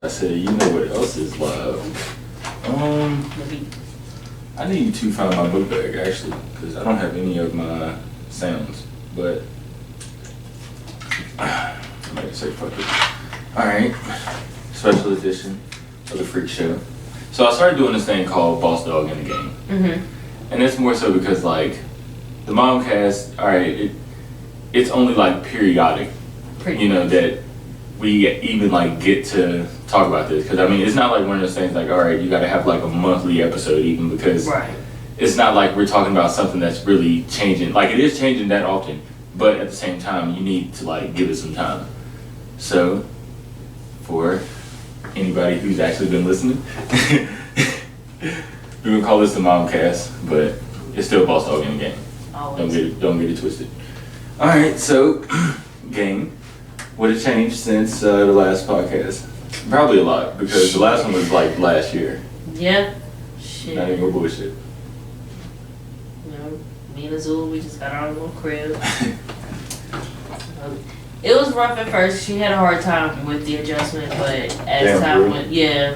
I said, you know what else is live? I need to find my book bag actually, because I don't have any of my sounds. But I might say fuck it. All right, special edition of the Freak Show. So I started doing this thing called Bossdog The Gang, and it's more so because like the Momcast, all right, it's only like periodic, that we even like get to talk about this, because I mean it's not like one of those things like, all right, you got to have like a monthly episode even, because it's not like we're talking about something that's really changing. Like it is changing that often, but at the same time you need to like give it some time. So for anybody who's actually been listening, we would call this the Momcast, but it's still Bossdog The Gang. Don't get it twisted. All right, so gang, what has changed since the last podcast? Probably a lot, because the last one was like last year. Yeah. Shit. Not even bullshit. Me and Azul, we just got our own little crib. It was rough at first. She had a hard time with the adjustment, but as time went,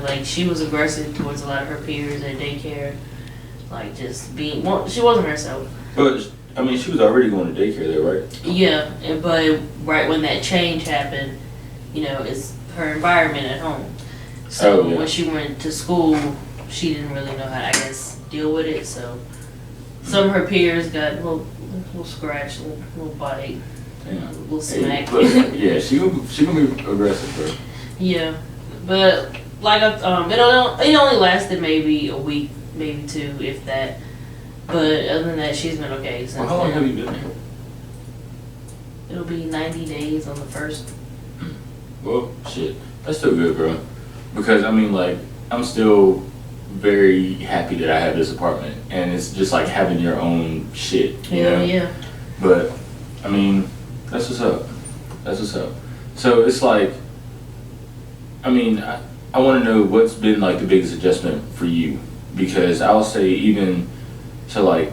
like she was aggressive towards a lot of her peers at daycare. Like just being, she wasn't herself. But I mean, she was already going to daycare there, right? Yeah, but right when that change happened, it's her environment at home. So when she went to school, she didn't really know how to, I guess, deal with it. So some of her peers got a little scratch, a little bite. A little smack. Yeah, she gonna be aggressive, bro. Yeah, but like it only lasted maybe a week, maybe two, if that. But other than that, she's been okay since. Well, how long have you been here? It'll be 90 days on the 1st. Well, shit, that's still good, bro. Because I mean, like, I'm still very happy that I have this apartment, and it's just like having your own shit. You know? Yeah. But I mean. That's what's up. So it's like, I mean, I want to know what's been like the biggest adjustment for you, because I'll say even so like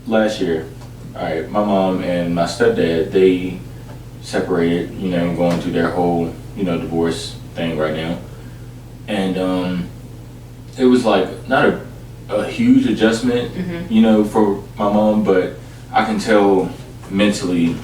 last year, all right, my mom and my stepdad, they separated, going through their whole, divorce thing right now. And it was like not a huge adjustment, for my mom, but I can tell mentally,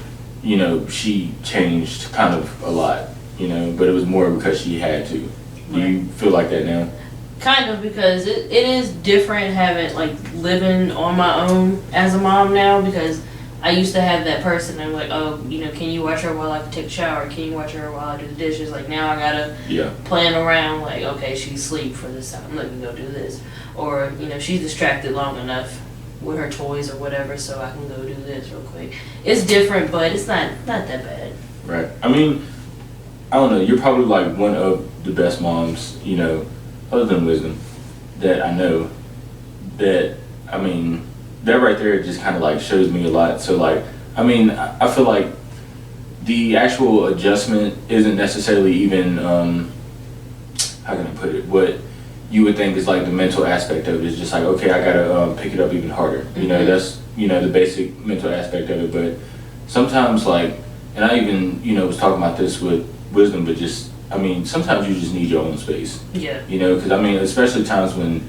she changed kind of a lot, but it was more because she had to. Do you feel like that now? Kind of, because it is different having, like, living on my own as a mom now, because I used to have that person, I'm like, oh, can you watch her while I take a shower? Can you watch her while I do the dishes? Like, now I gotta plan around, like, okay, she's asleep for this time, let me go do this. Or, she's distracted long enough with her toys or whatever, so I can go do this real quick. It's different, but it's not that bad. Right. I mean, I don't know, you're probably like one of the best moms, other than Wisdom, that I know. That, I mean, that right there just kind of like shows me a lot. So like, I mean, I feel like the actual adjustment isn't necessarily even, how can I put it, what you would think is like the mental aspect of it is just like, okay, I gotta pick it up even harder. That's, the basic mental aspect of it. But sometimes like, and I even, was talking about this with Wisdom, but just, I mean, sometimes you just need your own space. Yeah. Because I mean, especially times when,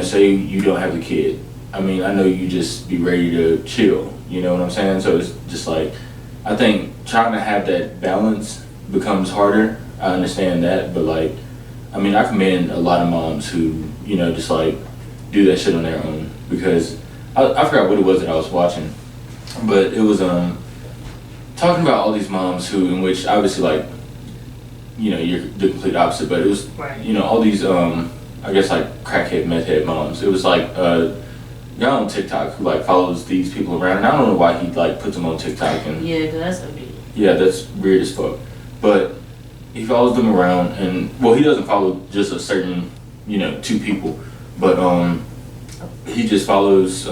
say you don't have a kid. I mean, I know you just be ready to chill, you know what I'm saying? So it's just like, I think trying to have that balance becomes harder. I understand that, but like, I mean, I commend a lot of moms who, just like do that shit on their own, because I forgot what it was that I was watching, but it was talking about all these moms who, in which obviously like, you're the complete opposite, but it was, all these, I guess like crackhead, meth head moms. It was like guy on TikTok who like follows these people around, and I don't know why he like puts them on TikTok. And yeah, cause that's OD. Yeah, that's weird as fuck. But he follows them around, and well, he doesn't follow just a certain, two people, but he just follows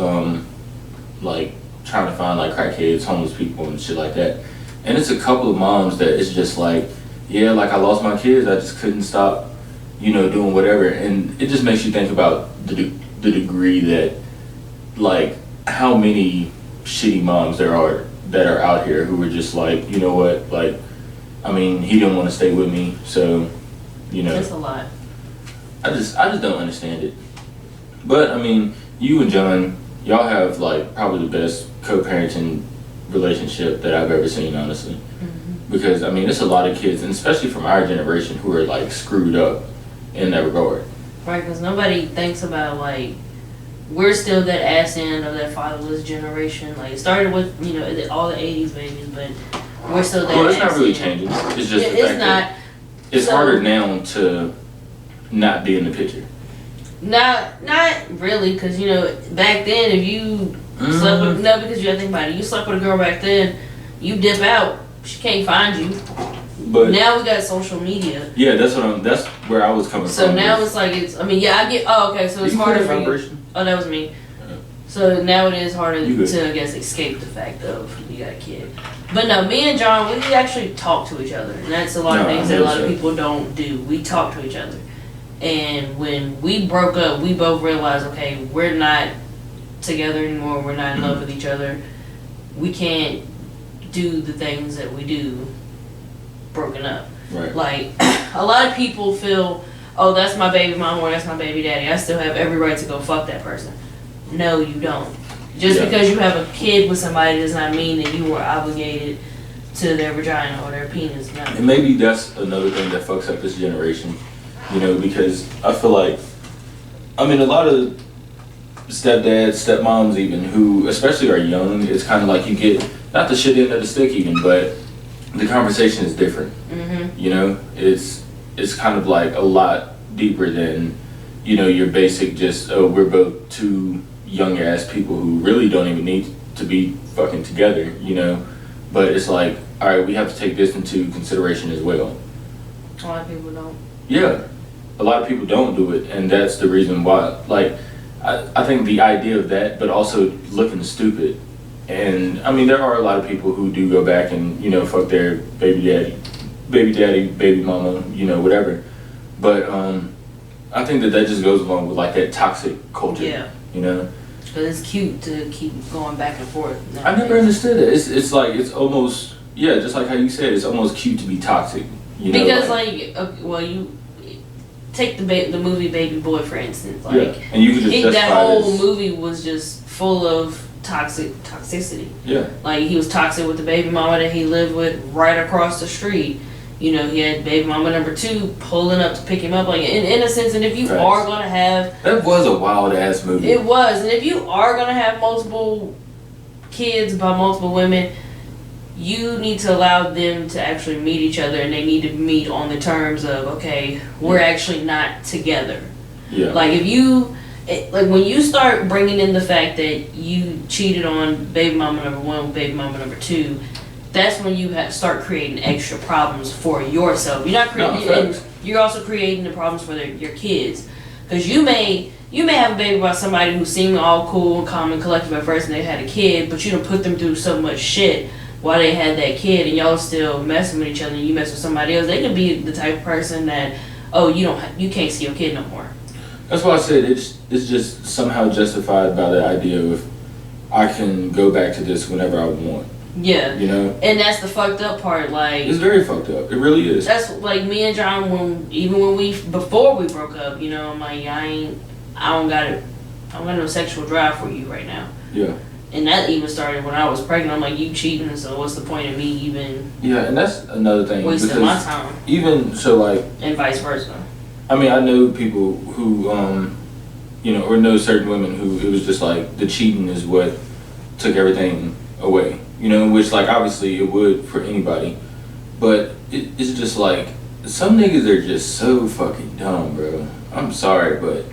like trying to find like crackheads, homeless people, and shit like that. And it's a couple of moms that it's just like, yeah, like I lost my kids, I just couldn't stop, doing whatever, and it just makes you think about the degree that, like, how many shitty moms there are that are out here who are just like, you know what, like, I mean, he didn't want to stay with me, so, you know. That's a lot. I just don't understand it. But, I mean, you and John, y'all have, like, probably the best co-parenting relationship that I've ever seen, honestly. Because, I mean, it's a lot of kids, and especially from our generation, who are, like, screwed up in that regard. Right, because nobody thinks about, like, we're still that ass end of that fatherless generation. Like, it started with, you know, all the 80s babies, but we're still that Well, it's ass not really end. changing. It's just the It's fact not. that it's harder now to not be in the picture. Not really, because, you know, back then, if you slept with, no, because you gotta think about it, you slept with a girl back then, you dip out, she can't find you. But now we got social media. Yeah, that's where I was coming from. So now it's like, I mean, yeah, I get, okay, so it's harder for you. Oh, that was me. Yeah. So now it is harder to, I guess, escape the fact of you got a kid. But no, me and John, we actually talk to each other. And that's a lot of things that a lot of people don't do. We talk to each other. And when we broke up, we both realized, okay, we're not together anymore. We're not in love with each other. We can't do the things that we do broken up. Right. Like, a lot of people feel, oh, that's my baby mom or that's my baby daddy. I still have every right to go fuck that person. No, you don't. Just because you have a kid with somebody does not mean that you were obligated to their vagina or their penis. No. And maybe that's another thing that fucks up this generation. You know, because I feel like, I mean, a lot of stepdads, stepmoms even, who especially are young, it's kind of like you get, not the shit end of the stick even, but the conversation is different. You know, it's kind of like a lot deeper than, you know, your basic just, oh, we're both two young ass people who really don't even need to be fucking together, you know. But it's like, all right, we have to take this into consideration as well. A lot of people don't. Yeah, a lot of people don't do it, and that's the reason why. Like, I think the idea of that, but also looking stupid. And I mean, there are a lot of people who do go back and, you know, fuck their baby daddy, baby mama, you know, whatever. But I think that just goes along with like that toxic culture. Yeah. You know. But it's cute to keep going back and forth. I never understood it. It's like, it's almost, yeah, just like how you said, it's almost cute to be toxic. You know, because well, you take the movie Baby Boy for instance. Like, yeah. And you could just that whole movie was just full of toxicity. Yeah. Like, he was toxic with the baby mama that he lived with right across the street. You know, he had baby mama number 2 pulling up to pick him up, like, in a sense. And if you are gonna have, that was a wild ass movie. It was, and if you are gonna have multiple kids by multiple women, you need to allow them to actually meet each other, and they need to meet on the terms of, okay, we're actually not together. Yeah. Like, if you, like, when you start bringing in the fact that you cheated on baby mama number 1 with baby mama number 2, that's when you have to start creating extra problems for yourself. You're not creating, and you're also creating the problems for your kids, because you may have a baby by somebody who seemed all cool and calm and collected at first, and they had a kid, but you don't put them through so much shit while they had that kid, and y'all still messing with each other, and you mess with somebody else. They could be the type of person that, oh, you can't see your kid no more. That's why I said it's just somehow justified by the idea of, I can go back to this whenever I want. Yeah. You know? And that's the fucked up part. Like, it's very fucked up. It really is. That's like me and John, before we broke up, you know, I'm like, I don't got no sexual drive for you right now. Yeah. And that even started when I was pregnant. I'm like, you cheating, so what's the point of me even? Yeah, and that's another thing. Wasting my time. Even so, like. And vice versa. I mean, I know people who, you know, or know certain women who it was just like the cheating is what took everything away. You know, which, like, obviously it would for anybody. But it's just like, some niggas are just so fucking dumb, bro. I'm sorry, but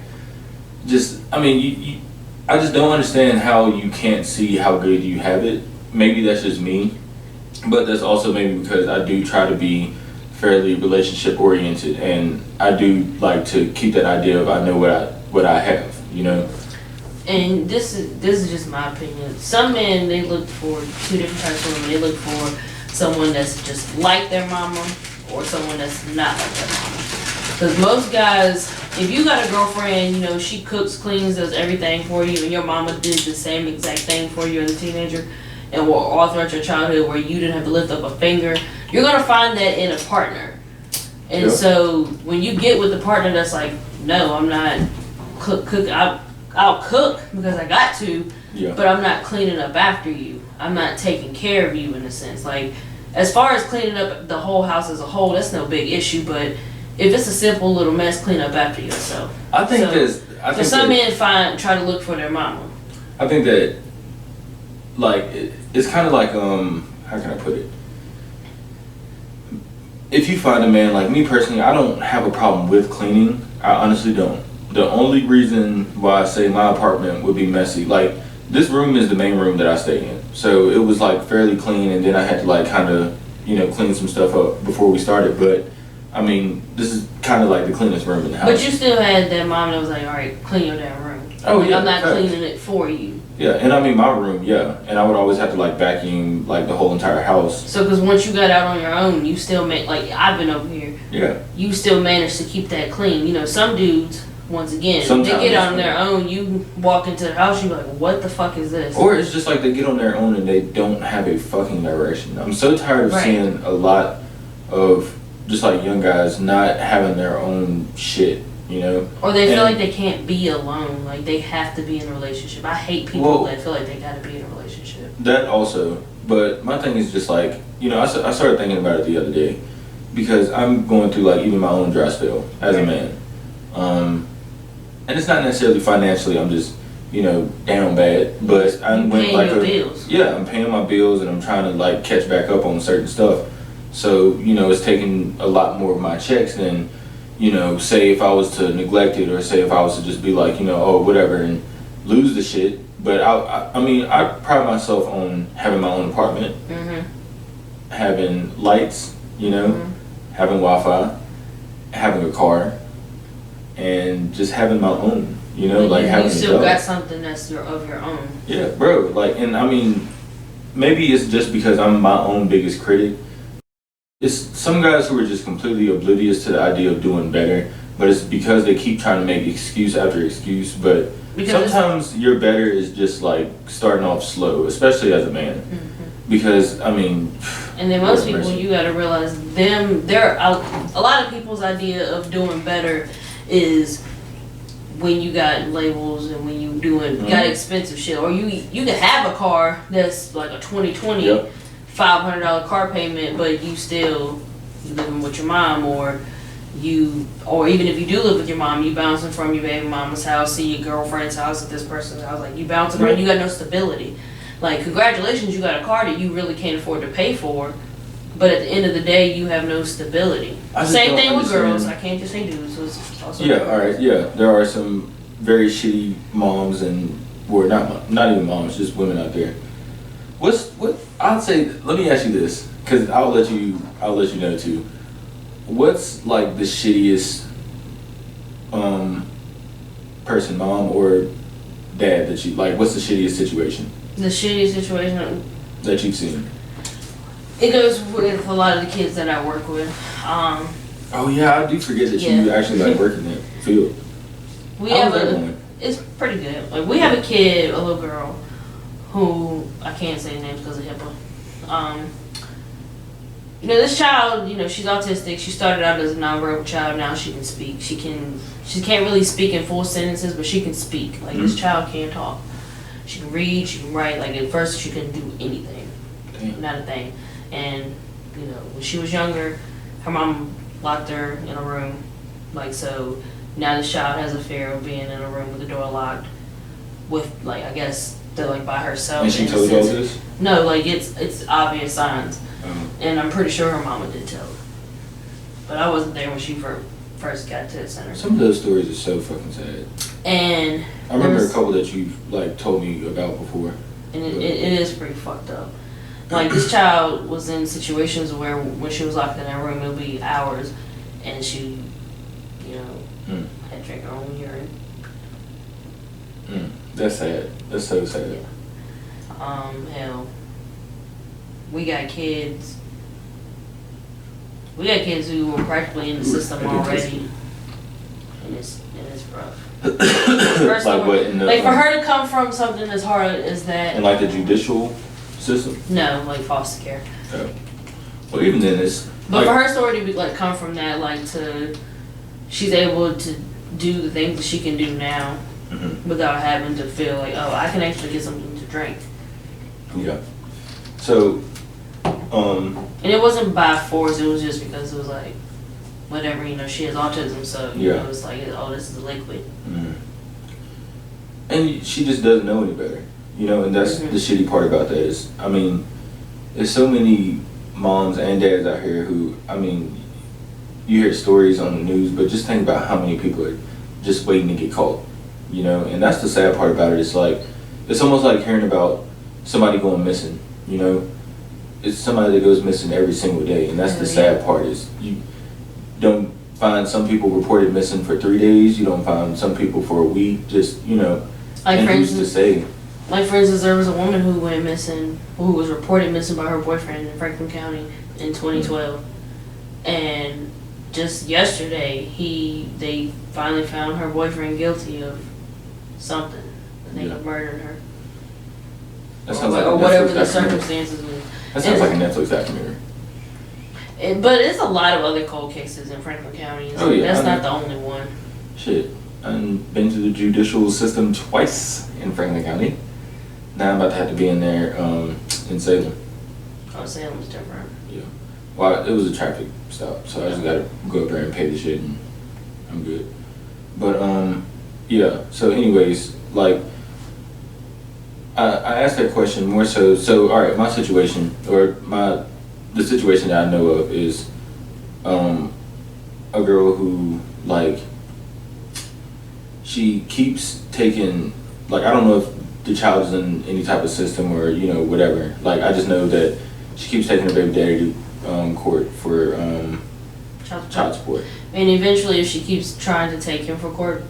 just, I mean, I just don't understand how you can't see how good you have it. Maybe that's just me. But that's also maybe because I do try to be fairly relationship oriented, and I do like to keep that idea of I know what I have, you know. And this is just my opinion. Some men, they look for 2 different types of women. They look for someone that's just like their mama, or someone that's not like their mama. Because most guys, if you got a girlfriend, you know, she cooks, cleans, does everything for you, and your mama did the same exact thing for you as a teenager, and all throughout your childhood where you didn't have to lift up a finger you're gonna find that in a partner. And so when you get with a partner that's like, no, I'm not I'll cook because I got to, but I'm not cleaning up after you. I'm not taking care of you in a sense. Like, as far as cleaning up the whole house as a whole, that's no big issue. But if it's a simple little mess, clean up after yourself. I think some men try to look for their mama. I think that, like, it's kind of like, how can I put it? If you find a man, like me personally, I don't have a problem with cleaning. I honestly don't. The only reason why I say my apartment would be messy, like, this room is the main room that I stay in. So it was like fairly clean, and then I had to like kind of, clean some stuff up before we started. But I mean, this is kind of like the cleanest room in the house. But you still had that mom that was like, all right, clean your damn room. Oh, like, yeah. I'm not cleaning it for you. Yeah, and I mean, my room, and I would always have to like vacuum like the whole entire house. So, because once you got out on your own, you still like, I've been over here. Yeah. You still managed to keep that clean. Some dudes, once again, sometimes they get on their own. You walk into the house, you're like, what the fuck is this? Or it's just like they get on their own and they don't have a fucking direction. I'm so tired of seeing a lot of just like young guys not having their own shit, Or they feel like they can't be alone. Like they have to be in a relationship. I hate people that feel like they gotta be in a relationship. That also. But my thing is just like, I started thinking about it the other day because I'm going through like even my own dry spell as a man. And it's not necessarily financially, I'm just, down bad, but I'm paying like your bills. Yeah, I'm paying my bills and I'm trying to like catch back up on certain stuff. So, it's taking a lot more of my checks than, say if I was to neglect it or say if I was to just be like, oh, whatever, and lose the shit. But I mean, I pride myself on having my own apartment, having lights, having Wi-Fi, having a car, and just having my own, like having you still got something that's of your own. Yeah, bro. Like, and I mean, maybe it's just because I'm my own biggest critic. It's some guys who are just completely oblivious to the idea of doing better, but it's because they keep trying to make excuse after excuse. But sometimes your better is just like starting off slow, especially as a man. Because I mean, and then most people, you got to realize a lot of people's idea of doing better is when you got labels and when you got expensive shit, or you can have a car that's like a 2020 $500 car payment, but you still living with your mom, or even if you do live with your mom, you bouncing from your baby mama's house to your girlfriend's house at this person's house, like you bouncing around, you got no stability. Like, congratulations, you got a car that you really can't afford to pay for, but at the end of the day, you have no stability. Same thing with girls. I can't just say dudes. So it's also alright, there are some very shitty moms or not even moms, just women out there. I'd say, let me ask you this, because I'll let you know too. What's like the shittiest person, mom or dad, that you like? What's the shittiest situation? The shittiest situation that you've seen? It goes with a lot of the kids that I work with. Oh yeah, I do forget that you actually like work in that field. It's pretty good. Like, we have a kid, a little girl, who I can't say names because of HIPAA. This child, she's autistic. She started out as a nonverbal child. Now she can speak. She can't really speak in full sentences, but she can speak. Like, this child can talk. She can read. She can write. Like, at first, she couldn't do anything. Damn. Not a thing. And when she was younger, her mom locked her in a room. Like, so now this child has a fear of being in a room with the door locked, with, like, I guess they're like by herself. And she told you all this? No, like, it's obvious signs. And I'm pretty sure her mama did tell her. But I wasn't there when she first got to the center. Some of those stories are so fucking sad. And I remember a couple that you've like told me about before. And it is pretty fucked up. Like, this child was in situations where when she was locked in that room, it would be hours, and she, had to drink her own urine. That's sad. That's so sad. Yeah. Hell, we got kids who were practically in the system already, and it's rough. First like what? For her to come from something as hard as that. And like the judicial system? No, like foster care. Oh. Well, even then, it's. But for her story to be like come from that, like to, she's able to do the things that she can do now without having to feel like, oh, I can actually get something to drink. Yeah. So. And it wasn't by force. It was just because it was like, whatever, you know, she has autism, so you know, it's like, oh, this is a liquid. And she just doesn't know any better, you know, and that's the shitty part about that is, I mean, there's so many moms and dads out here who, I mean, you hear stories on the news, but just think about how many people are just waiting to get caught, you know, and that's the sad part about it. It's like, it's almost like hearing about somebody going missing, you know. It's somebody that goes missing every single day, and that's the sad part is you don't find some people reported missing for 3 days, you don't find some people for a week, just, you know, like and who's to say? Like, for instance, there was a woman who went missing, who was reported missing by her boyfriend in Franklin County in 2012. And just yesterday, they finally found her boyfriend guilty of something. I think of murdering her. That sounds like or whatever the circumstances was. That sounds like a Netflix documentary. But it's a lot of other cold cases in Franklin County. So that's not the only one. Shit. I've been to the judicial system twice in Franklin County. Now I'm about to have to be in there in Salem. Oh, Salem's different. Yeah. Well, it was a traffic stop, so I just gotta go up there and pay the shit and I'm good. But yeah, so anyways, like I asked that question more so alright, my situation or the situation that I know of is a girl who like she keeps taking, like, I don't know if the child is in any type of system or, you know, whatever. Like, I just know that she keeps taking her baby daddy to court for child support. And eventually, if she keeps trying to take him to court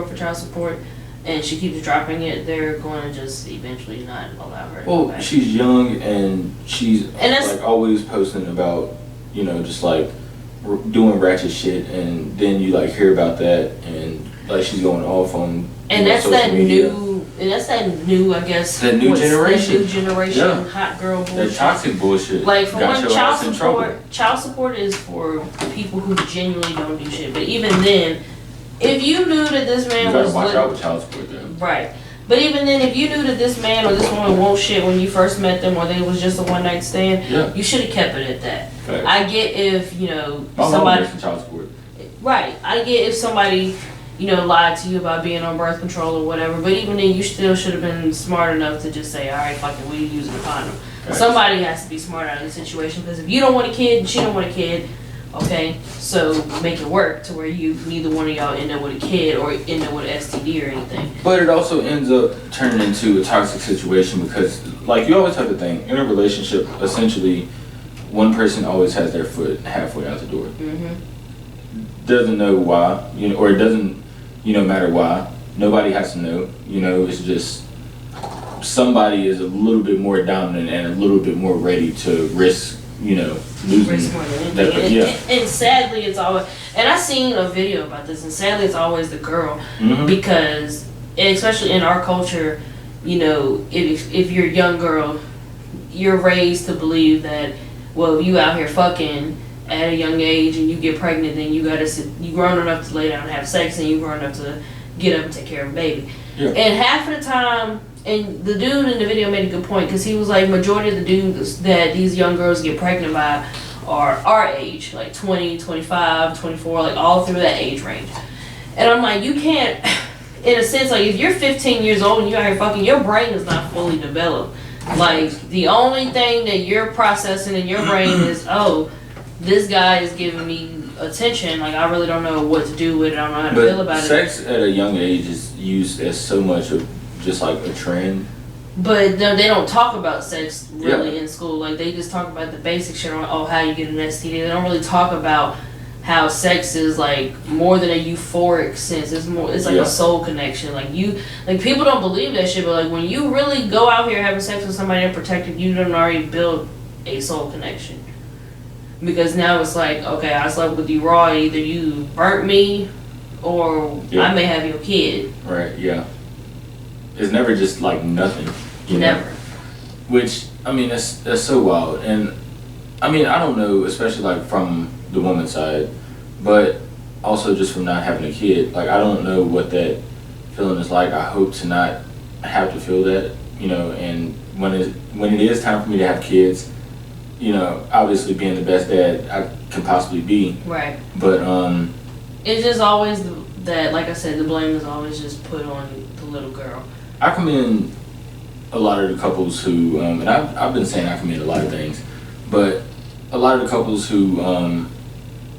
for child support, and she keeps dropping it, they're going to just eventually not allow her to go back. She's young and she's like always posting about, you know, just like doing ratchet shit, and then you like hear about that and like she's going off on social media. That's that new, I guess. That new generation. That new generation hot girl bullshit. That toxic bullshit. Like, for one, child support is for people who genuinely don't do shit. But even then, if you knew that this man you gotta watch out with child support then. Right. But even then, if you knew that this man or this woman won't shit when you first met them, or they was just a one night stand, you should have kept it at that. Okay. I get if, you know, somebody child support. Right. I get if somebody, you know, lied to you about being on birth control or whatever, but even then you still should have been smart enough to just say, alright, fuck it, we using a condom. Okay. Somebody has to be smart out of the situation, because if you don't want a kid and she don't want a kid, okay, so make it work to where neither one of y'all end up with a kid or end up with an STD or anything. But it also ends up turning into a toxic situation because, like, you always have to think, in a relationship, essentially, one person always has their foot halfway out the door. Doesn't know why, you know, or it doesn't, you know, matter why. Nobody has to know, you know, it's just somebody is a little bit more dominant and a little bit more ready to risk, you know, losing that. And sadly, it's always, and I seen a video about this, and sadly, it's always the girl, because especially in our culture, you know, if you're a young girl, you're raised to believe that, well, if you out here fucking at a young age and you get pregnant, then you grown enough to lay down and have sex, and you grown enough to get up and take care of a baby. And half of the time, and the dude in the video made a good point, because he was like, majority of the dudes that these young girls get pregnant by are our age, like 20, 25, 24, like all through that age range. And I'm like, you can't, in a sense, like if you're 15 years old and you're out here fucking, your brain is not fully developed. Like, the only thing that you're processing in your brain is, oh, this guy is giving me attention, like I really don't know what to do with it, I don't know how to feel about sex at a young age is used as so much of just like a trend. But no, they don't talk about sex really in school. Like, they just talk about the basic shit on, oh, how you get an STD. They don't really talk about how sex is like more than a euphoric sense. It's like a soul connection. Like people don't believe that shit, but like when you really go out here having sex with somebody unprotected, you done already build a soul connection. Because now it's like, okay, I slept with you raw, either you burnt me or I may have your kid. Right, yeah. It's never just like nothing. Never. Which, I mean, that's so wild. And I mean, I don't know, especially like from the woman's side, but also just from not having a kid. Like, I don't know what that feeling is like. I hope to not have to feel that, you know. And when it is time for me to have kids, you know, obviously being the best dad I can possibly be. Right. But it's just always that, like I said, the blame is always just put on the little girl. I commend a lot of the couples who, and I've been saying I commend a lot of things, but a lot of the couples who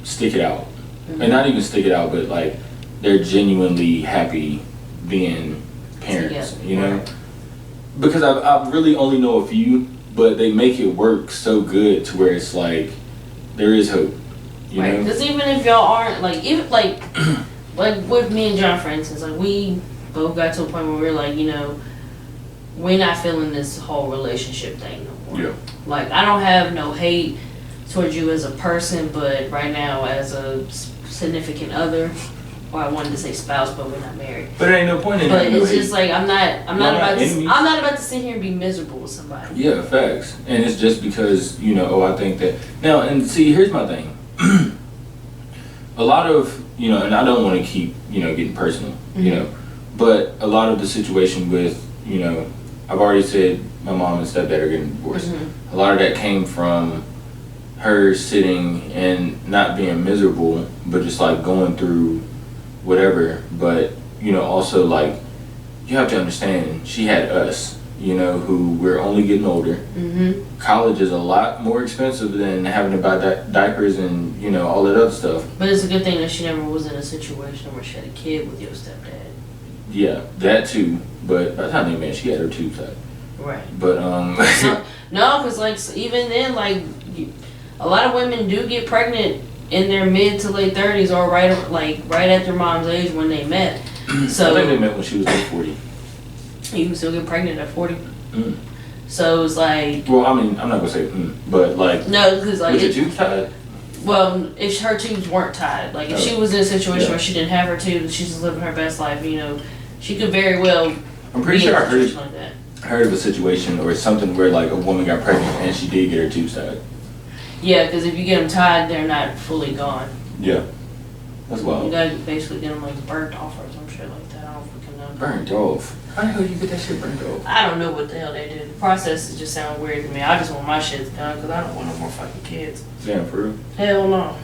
stick it out, and not even stick it out, but like they're genuinely happy being parents, you know? Right. Because I really only know a few, but they make it work so good to where it's like there is hope, you know? Because even if y'all aren't like, even like with me and John, for instance, like we both got to a point where we're like, you know, we're not feeling this whole relationship thing no more. Yeah. Like, I don't have no hate towards you as a person, but right now as a significant other, or I wanted to say spouse, but we're not married. But there ain't no point in that. But it's just like I'm not about to sit here and be miserable with somebody. Yeah, facts. And it's just because, you know, I think that now, and see, here's my thing. A lot of, you know, and I don't want to keep, you know, getting personal, you know, but a lot of the situation with, you know, I've already said my mom and stepdad are getting divorced. A lot of that came from her sitting and not being miserable, but just like going through whatever. But, you know, also like, you have to understand, she had us, you know, who we're only getting older. College is a lot more expensive than having to buy diapers and, you know, all that other stuff. But it's a good thing that she never was in a situation where she had a kid with your stepdad. Yeah, that too. But by the time they met, she had her tubes out. Right. But no, because like even then, like a lot of women do get pregnant in their mid to late 30s or right at their mom's age when they met. So I think they met when she was like 40. You can still get pregnant at 40. So it's like. Well, I mean, I'm not gonna say, but like. No, because like. Was your tubes tied? Well, if her tubes weren't tied, like if she was in a situation where she didn't have her tubes, she's just living her best life, you know, she could very well. I'm pretty sure I like heard of a situation or something where like a woman got pregnant and she did get her tubes tied. Yeah, because if you get them tied, they're not fully gone. Yeah, that's wild. You gotta basically get them like burnt off or some shit like that. I don't freaking know. Burnt off? How the hell do you get that shit burnt off? I don't know what the hell they do. The process just sounds weird to me. I just want my shit done because I don't want no more fucking kids. Damn, for real? Hell no.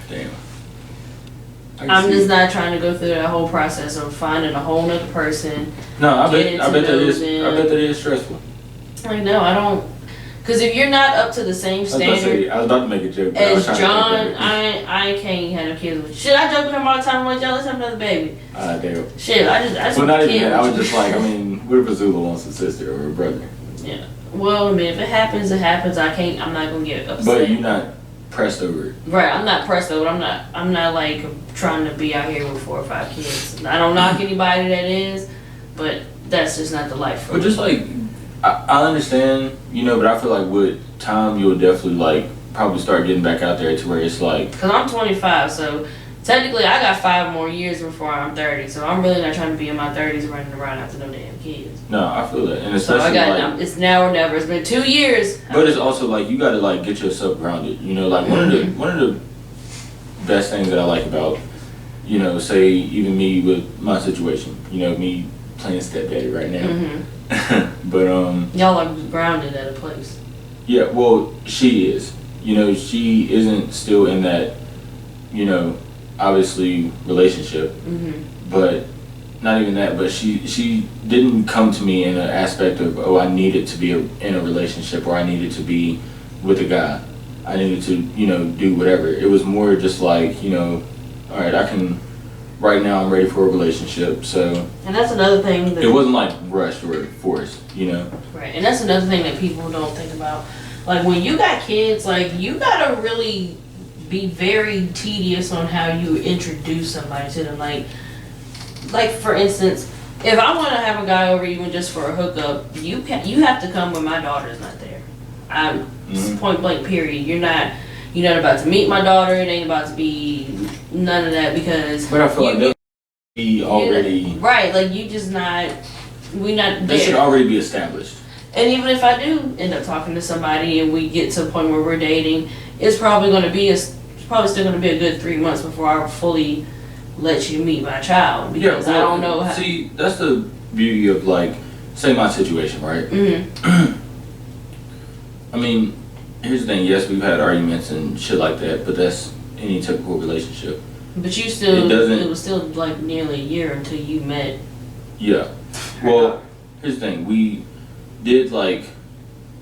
Damn. I'm just not trying to go through that whole process of finding a whole nother person. No, I bet that is stressful. Like, no, I don't. Because if you're not up to the same standard I was about to make a joke as John, I can't have no kids with you. Shit, I joke with him all the time. I'm like, John, let's have another baby. Damn. Shit, I just well, not want a even kid. that. I was just like, I mean, what if Azula wants a sister or a brother? Yeah. Well, I mean, if it happens, it happens. I'm not gonna get upset. But you're not pressed over it. Right, I'm not pressed over it. I'm not like trying to be out here with 4 or 5 kids. I don't knock anybody that is, but that's just not the life for me. But just like, I understand, you know, but I feel like with time you'll definitely like probably start getting back out there to where it's like. Because I'm 25, so technically I got 5 more years before I'm 30, so I'm really not trying to be in my 30s running around after no damn kids. No, I feel that, and so especially like, it's now or never. It's been 2 years. But it's also like you gotta like get yourself grounded. You know, like one of the best things that I like about, you know, say even me with my situation. You know, me playing stepdaddy right now. But y'all are grounded at a place. Yeah, well, she is. You know, she isn't still in that, you know, obviously relationship. But not even that. But she didn't come to me in an aspect of, oh, I needed to be in a relationship or I needed to be with a guy. I needed to, you know, do whatever. It was more just like, you know, all right, right now I'm ready for a relationship, so. And that's another thing that. It wasn't like rushed or forced, you know? Right, and that's another thing that people don't think about. Like when you got kids, like you gotta really be very tedious on how you introduce somebody to them. Like for instance, if I want to have a guy over even just for a hookup, you have to come when my daughter's not there. Point blank period. You're not about to meet my daughter. It ain't about to be none of that because. But I feel like they'll be already. Right, like you just not. We not. They should already be established. And even if I do end up talking to somebody and we get to a point where we're dating, it's probably still going to be a good 3 months before I fully let you meet my child, because I don't know how. See, that's the beauty of, like, say my situation, right? Mm-hmm. I mean, here's the thing. Yes, we've had arguments and shit like that, but that's any typical relationship. But you still, it was still like nearly a year until you met. Yeah. Well, here's the thing. We did, like,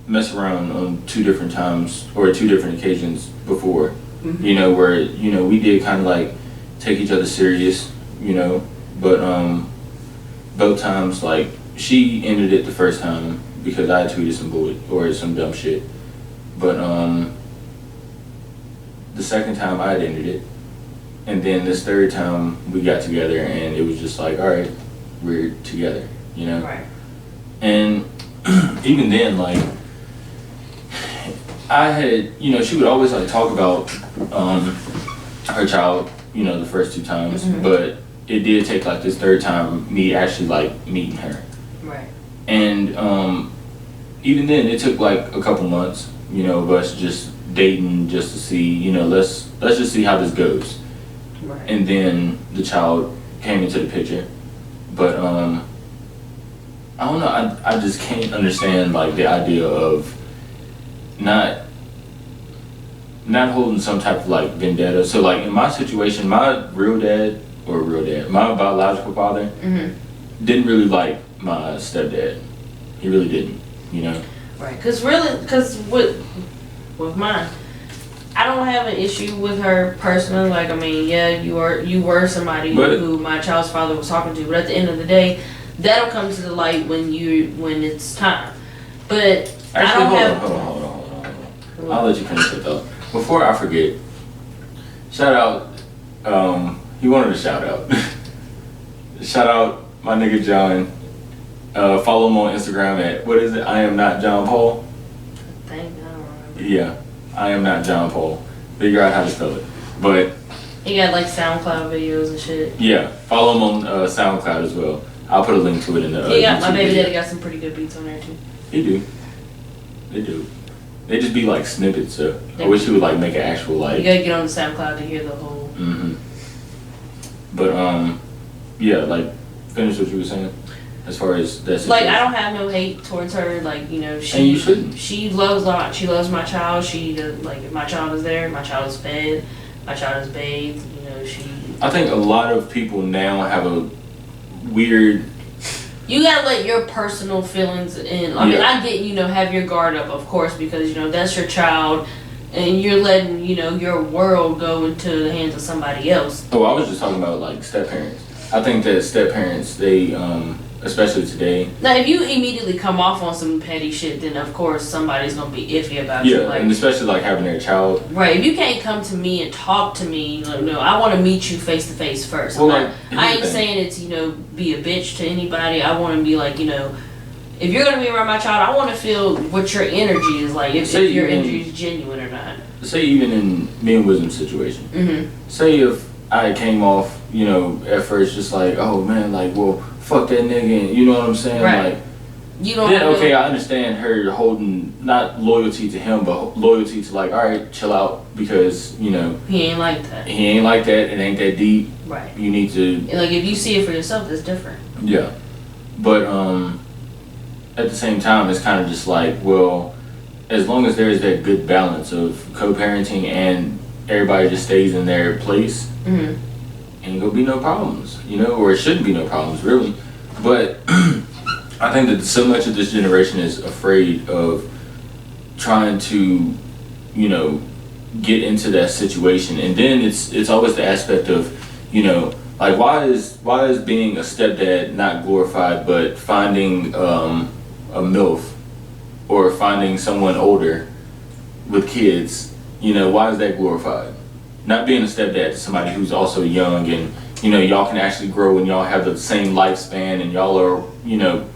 mess around on 2 different times or 2 different occasions before. Mm-hmm. You know, where, you know, we did kind of like take each other serious, you know, but both times, like, she ended it the first time because I tweeted some bullshit or some dumb shit, but the second time I ended it, and then this third time we got together and it was just like, all right, we're together, you know. Right. And even then, like, I had, you know, she would always, like, talk about her child, you know, the first 2 times, mm-hmm. but it did take, like, this third time me actually, like, meeting her. Right. And even then, it took, like, a couple months, you know, of us just dating just to see, you know, let's just see how this goes. Right. And then the child came into the picture, but I don't know, I just can't understand, like, the idea of not holding some type of, like, vendetta. So, like, in my situation, my my biological father, mm-hmm. didn't really like my stepdad. He really didn't, you know. Right, because with mine, I don't have an issue with her personally. Like, I mean, yeah, you were somebody who my child's father was talking to, but at the end of the day, that'll come to the light when it's time. But actually, hold on. I'll let you finish it though. Before I forget, shout out. He wanted a shout out. Shout out my nigga John. Follow him on Instagram at, what is it? I am not John Paul. I don't remember. Yeah, I am not John Paul. Figure out how to spell it. But he got, like, SoundCloud videos and shit. Yeah, follow him on SoundCloud as well. I'll put a link to it in the. My baby daddy got some pretty good beats on there too. He do. They do. They just be like snippets, so I wish he would, like, make an actual, like. You gotta get on the SoundCloud to hear the whole. Mm-hmm. But yeah, like, finish what you were saying. As far as that situation. Like, I don't have no hate towards her. Like, you know, and you shouldn't. She loves my child. She does, like, if my child is there, my child is fed, my child is bathed. You know, I think a lot of people now have a weird. You gotta let your personal feelings in. I mean, I get, you know, have your guard up, of course, because, you know, that's your child, and you're letting, you know, your world go into the hands of somebody else. Oh, I was just talking about, like, step parents. I think that step parents, they especially today. Now, if you immediately come off on some petty shit, then of course somebody's gonna be iffy about you. Yeah, like, and especially, like, having their child. Right. If you can't come to me and talk to me, like, no, I want to meet you face to face first. Well, I ain't saying it's, you know, be a bitch to anybody. I want to be like, you know, if you're gonna be around my child, I want to feel what your energy is like. If your energy is genuine or not. Say even in me and Wisdom's situation. Mm-hmm. Say if I came off, you know, at first just like, oh man, like, well, fuck that nigga, and you know what I'm saying? Right. Like, you don't. Then okay, I understand her holding not loyalty to him, but loyalty to, like, all right, chill out, because, you know, he ain't like that. He ain't like that. It ain't that deep. Right. You need to. Like, if you see it for yourself, it's different. Yeah, but at the same time, it's kind of just like, well, as long as there's that good balance of co-parenting and everybody just stays in their place, mm-hmm. ain't gonna be no problems, you know, or it shouldn't be no problems, really. But I think that so much of this generation is afraid of trying to, you know, get into that situation, and then it's always the aspect of, you know, like, why is being a stepdad not glorified, but finding a MILF or finding someone older with kids, you know, why is that glorified? Not being a stepdad to somebody who's also young, and, you know, y'all can actually grow and y'all have the same lifespan and y'all are, you know,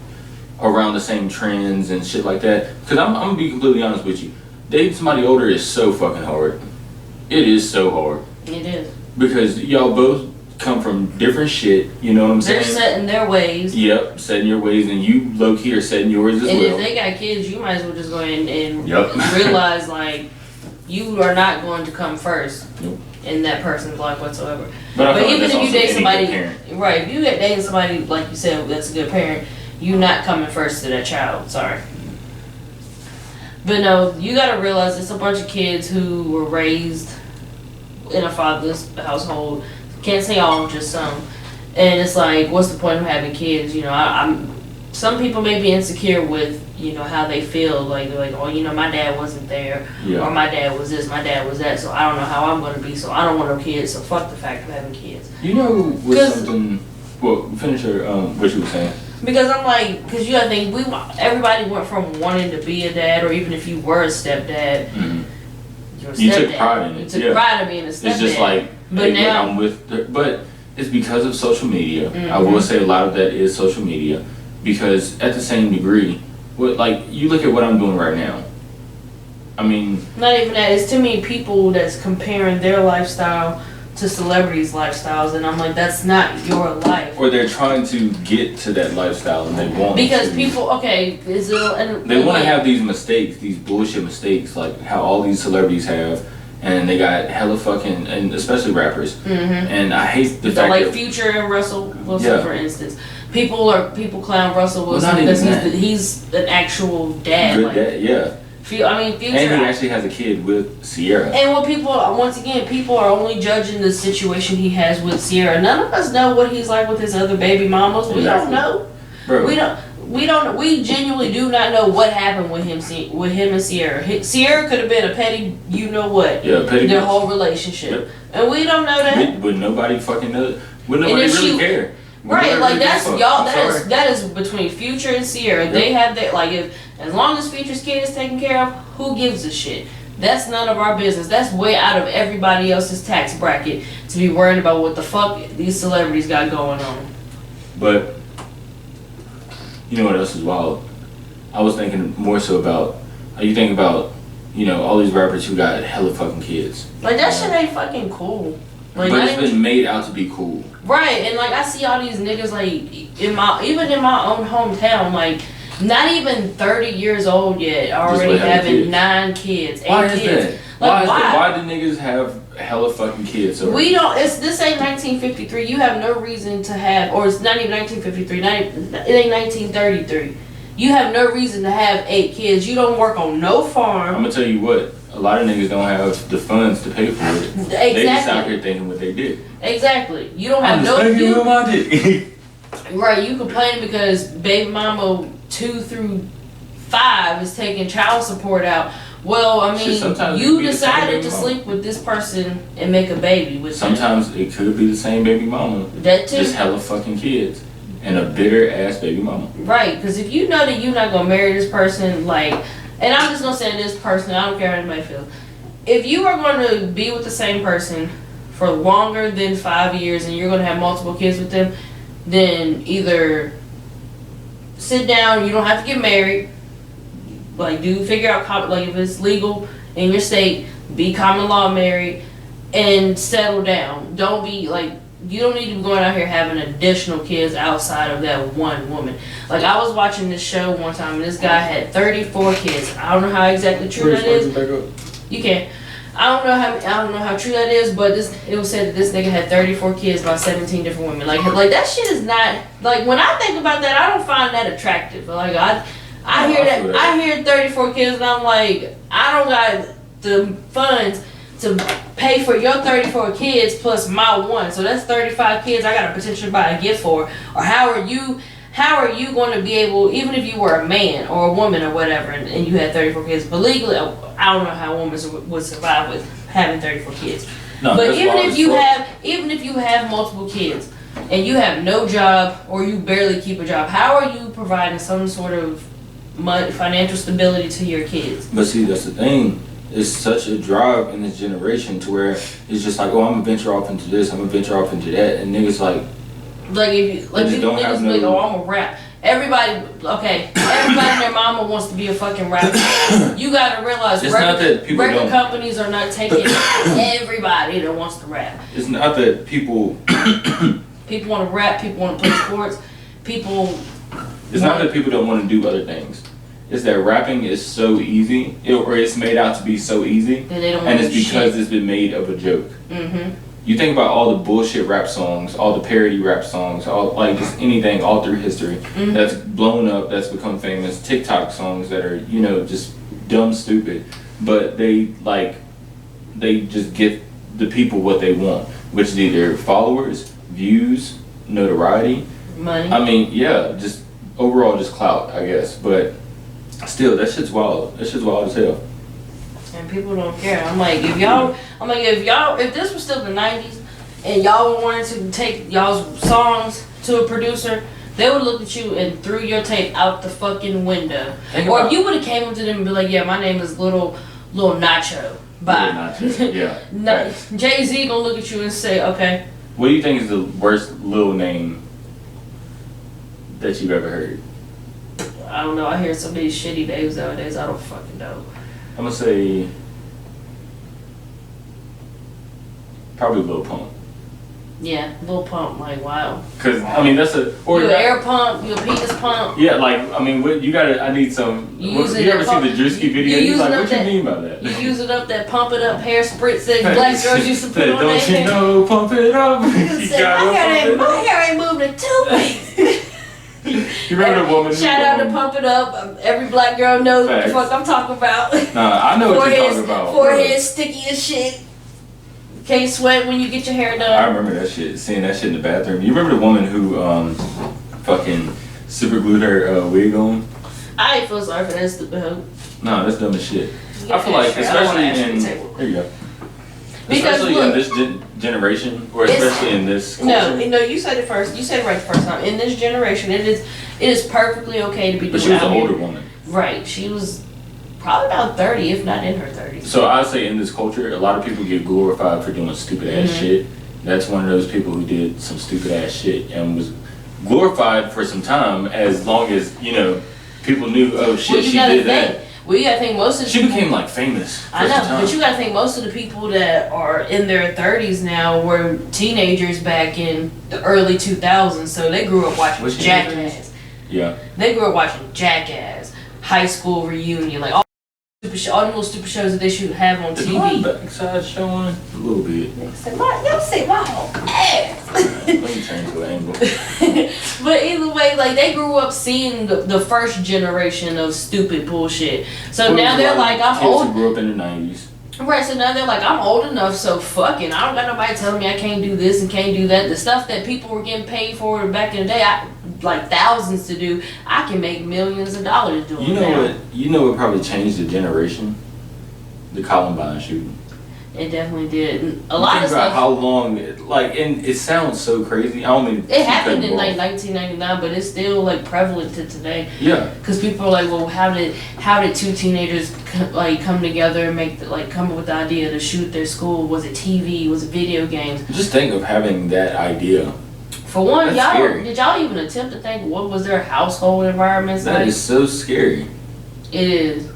around the same trends and shit like that. Because I'm gonna be completely honest with you, dating somebody older is so fucking hard. It is so hard. It is. Because y'all both come from different shit. You know what I'm saying? They're set in their ways. Yep, set in your ways, and you low key are setting yours as well. And if they got kids, you might as well just go ahead and Yep. realize like you are not going to come first Nope. in that person's life whatsoever. But even if you date somebody, parent. right? If you get dating somebody like you said that's a good parent, you not coming first to that child. Sorry. But no, you gotta realize it's a bunch of kids who were raised in a fatherless household. Can't say all, just some. And it's like, what's the point of having kids? You know, I'm. Some people may be insecure with, you know, how they feel. Like they're like, oh, you know, my dad wasn't there, or my dad was this, my dad was that. So I don't know how I'm gonna be. So I don't want no kids. So fuck the fact of having kids. You know, with something. Well, finish your what you were saying. Because I'm like, because you gotta think, everybody went from wanting to be a dad, or even if you were a stepdad, you're a stepdad. You took pride in it. You took pride in being a stepdad. It's just like, but hey, now, I'm with, but it's because of social media. I will say a lot of that is social media, because at the same degree, like you look at what I'm doing right now. I mean, not even that. It's too many people that's comparing their lifestyle to celebrities' lifestyles, and I'm like, that's not your life. Or they're trying to get to that lifestyle, and they want because to, people, okay, is it? And they want to have these mistakes, these bullshit mistakes, like how all these celebrities have, and they got hella fucking, and especially rappers. And I hate the fact like that Future and Russell Wilson, for instance. People clown Russell Wilson because he's an actual dad. Good dad, yeah. I mean, Future. And he actually has a kid with Sierra. And what people, once again, people are only judging the situation he has with Sierra. None of us know what he's like with his other baby mamas. We don't know. Bro. We genuinely do not know what happened with him and Sierra. Sierra could have been a petty, you know what? Yeah, petty. Their whole relationship. Yep. And we don't know that. But nobody fucking knows. But nobody really care. Right, like that's y'all. That is between Future and Sierra. Yep. They have that. Like, as long as Future's kid is taken care of, who gives a shit? That's none of our business. That's way out of everybody else's tax bracket to be worried about what the fuck these celebrities got going on. But you know what else is wild? I was thinking more so about. You think about, you know, all these rappers who got hella fucking kids. Like that shit ain't fucking cool. Like, but it's been made out to be cool. Right, and like I see all these niggas like even in my own hometown, like not even 30 years old yet, already having 9 kids, 8 kids. Like, why do niggas have hella fucking kids? We don't. This ain't 1953. You have no reason to have, or it's not even 1953. It ain't 1933. You have no reason to have 8 kids. You don't work on no farm. I'm gonna tell you what. A lot of niggas don't have the funds to pay for it. Exactly. They just out here thinking what they did. Exactly. You don't have no. Right. You complaining because baby mama 2 through 5 is taking child support out. Well, I mean, you decided to sleep with this person and make a baby with them. Sometimes it could be the same baby mama. That too. Just hella fucking kids. And a bitter ass baby mama. Right, because if you know that you're not gonna marry this person, like, and I'm just gonna say this person, I don't care how anybody feels. If you are going to be with the same person for longer than 5 years and you're gonna have multiple kids with them, then either sit down. You don't have to get married. Like, figure out like if it's legal in your state, be common law married, and settle down. Don't be like. You don't need to be going out here having additional kids outside of that one woman. Like, I was watching this show one time, and this guy had 34 kids. I don't know how exactly true that is. You can. I don't know how true that is, but it was said that this nigga had 34 kids by 17 different women. Like that shit is not, like, when I think about that, I don't find that attractive. Like, I hear that. I hear 34 kids, and I'm like, I don't got the funds to pay for your 34 kids plus my one, so that's 35 kids I gotta potentially buy a gift for. Or how are you going to be able, even if you were a man or a woman or whatever, and you had 34 kids, but legally, I don't know how a woman would survive with having 34 kids. No, but even if you have multiple kids and you have no job or you barely keep a job, how are you providing some sort of financial stability to your kids? But see, that's the thing. It's such a drive in this generation to where it's just like, oh, I'm gonna venture off into this, I'm gonna venture off into that, and niggas like if you don't have no. Like, oh, I'm a rap, Everybody and their mama wants to be a fucking rapper. You gotta realize record companies are not taking everybody that wants to rap. It's not that people want to rap, people want to play sports, It's not that people don't want to do other things. It's that rapping is so easy, or it's made out to be so easy, that they don't and it's because it's been made of a joke. You think about all the bullshit rap songs, all the parody rap songs, all like just anything all through history that's blown up, that's become famous. TikTok songs that are, you know, just dumb, stupid, but they just give the people what they want, which is either followers, views, notoriety, money. I mean, yeah, just overall just clout, I guess. But still, that shit's wild. That shit's wild as hell. And people don't care. If this was still the 90s and y'all wanted to take y'all's songs to a producer, they would look at you and threw your tape out the fucking window. Or you would have came up to them and be like, yeah, my name is Little Nacho. Bye. Yeah. Jay-Z gonna look at you and say, okay. What do you think is the worst Lil name that you've ever heard? I don't know. I hear so many shitty names nowadays. I don't fucking know. I'm gonna say probably Lil Pump. Yeah, Lil Pump, like wow. Cause I mean that's a or you air pump, you a penis pump. Yeah, like I mean, what you gotta. I need some. You ever see the Drewski video? He's like, what you mean by that? You using up that pump it up hair spritz that black girls used to put on their hair. Don't you know, pump it up. My hair ain't moved in 2 weeks. You remember the woman? Shout out to Pump It Up. Every black girl knows what the fuck I'm talking about. Nah, I know what you're talking about. Forehead sticky as shit. Can't sweat when you get your hair done. I remember that shit. Seeing that shit in the bathroom. You remember the woman who fucking super glued her wig on? I ain't feel sorry for that stupid hoe. No, that's dumb as shit. I feel like, especially in there you go. Because especially in this generation, or especially in this culture. No, you said it first. You said it right the first time. In this generation, it is perfectly okay to be doing. But she was an older woman. Right. She was probably about 30, if not in her 30s. So I'd say in this culture, a lot of people get glorified for doing stupid ass shit. That's one of those people who did some stupid ass shit and was glorified for some time, as long as, you know, people knew, oh shit, she did that. Well, you gotta think most of the she became like famous. I know, but you gotta think most of the people that are in their 30s now were teenagers back in the early 2000s, so they grew up watching Jackass. Yeah. They grew up watching Jackass, High School Reunion, like all the little stupid shows that they should have on TV. Is my backside showing? A little bit. Y'all say my whole ass. Let me turn to an angle. But either way, like they grew up seeing the first generation of stupid bullshit. So now they're like, I'm old. Grew up in the 90s. Right, so now they're like, I'm old enough, so fucking, I don't got nobody telling me I can't do this and can't do that. The stuff that people were getting paid for back in the day, like thousands to do, I can make millions of dollars doing it. You know what probably changed the generation? The Columbine shooting. It definitely did. A lot of stuff. About how long, and it sounds so crazy. I don't mean it happened in like 1999, but it's still like prevalent to today. Yeah. Because people are like, well, how did two teenagers like come together and come up with the idea to shoot their school? Was it TV? Was it video games? Just think of having that idea. For one, did y'all even attempt to think what was their household environments like? That is so scary. It is.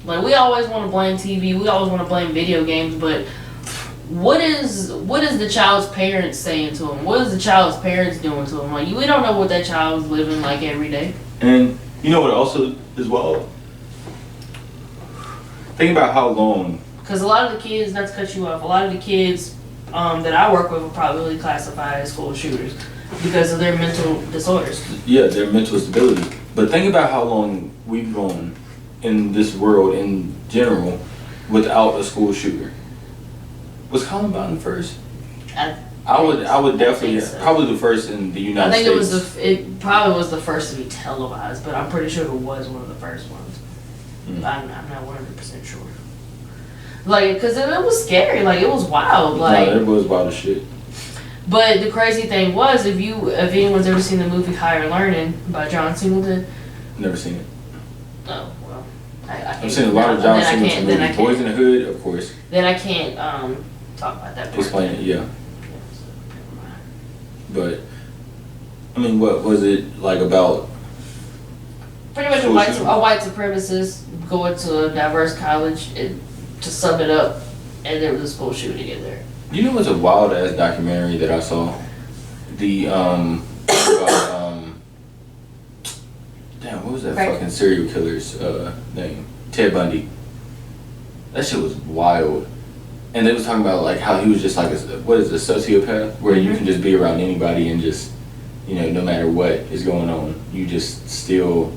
Like, we always want to blame TV, we always want to blame video games, but what is the child's parents saying to them? What is the child's parents doing to them? Like, we don't know what that child's living like every day. And you know what also is wild? Think about how long. Because a lot of the kids, not to cut you off, a lot of the kids that I work with are probably classified as school shooters because of their mental disorders. Yeah, their mental stability. But think about how long we've gone in this world in general without a school shooter. Was Columbine the first? I would definitely probably the first in the United States. I think it probably was the first to be televised, but I'm pretty sure it was one of the first ones. I'm not 100% sure. Like, because it was scary. Like, it was wild. Like, no, it was wild as shit. But the crazy thing was, if anyone's ever seen the movie Higher Learning by John Singleton. Never seen it. Oh, well. I've seen a lot of John Singleton movies. Boys in the Hood, of course. Then I can't talk about that part. Explain it, yeah. But I mean, what was it like about? Pretty much a white supremacist going to a diverse college, and to sum it up, and there was a school shooting in there. You know what's a wild ass documentary that I saw? The about, damn, what was that fucking serial killer's name? Ted Bundy. That shit was wild. And they was talking about like how he was just like a sociopath, where you can just be around anybody and just, you know, no matter what is going on, you just still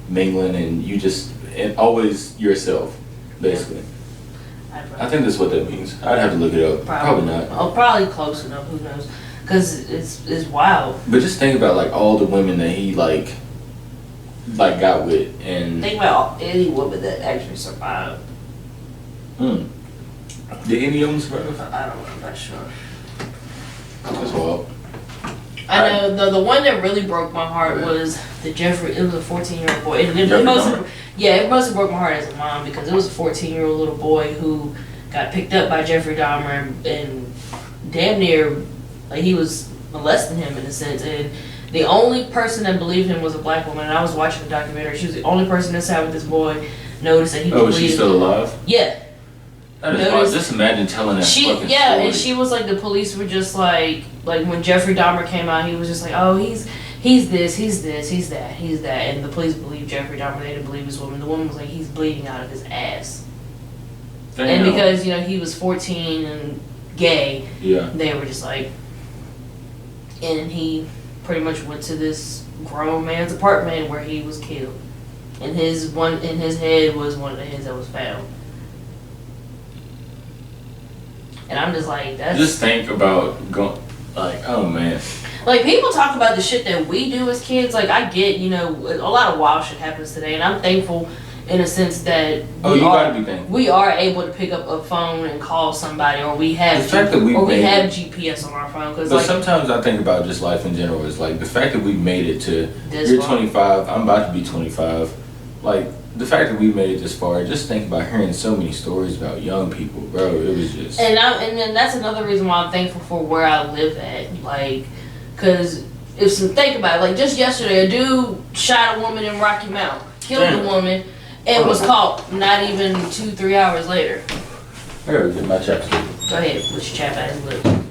mingling and you just and always yourself, basically. I think that's what that means. I'd have to look it up. Probably not. Oh, probably close enough. Who knows? Because it's wild. But just think about like all the women that he like got with, and think about any woman that actually survived. Did any of them survive? I don't know. I'm not sure. That's wild. I know the one that really broke my heart was the Jeffrey. It was a 14-year-old boy. It mostly broke my heart as a mom because it was a 14-year-old little boy who got picked up by Jeffrey Dahmer and damn near like he was molesting him in a sense. And the only person that believed him was a black woman. And I was watching the documentary. She was the only person that sat with this boy. Noticed that he. Oh, is she still alive? Yeah. That is wild. Just imagine telling that fucking story. And she was like, the police were just like when Jeffrey Dahmer came out, he was just like, oh, he's this, he's that, and the police believed Jeffrey Dahmer. They didn't believe his woman. The woman was like, he's bleeding out of his ass. Damn. And because he was 14 and gay, they were just like, and he pretty much went to this grown man's apartment where he was killed, and his head was one of the heads that was found. And I'm just like, that's... Just think about going... Like, oh, man. Like, people talk about the shit that we do as kids. Like, I get, a lot of wild shit happens today. And I'm thankful in a sense that... gotta be thankful. We are able to pick up a phone and call somebody. Or we have... we have GPS on our phone. But sometimes I think about just life in general. It's like, the fact that we made it to... You're 25. I'm about to be 25. Like... The fact that we made it this far, just think about hearing so many stories about young people, bro. It was just... And then that's another reason why I'm thankful for where I live at. Like, because think about it. Like, just yesterday, a dude shot a woman in Rocky Mount, killed the woman, and was caught not even 2-3 hours later. I gotta get my chapstick. Go ahead, put your chap ass lips.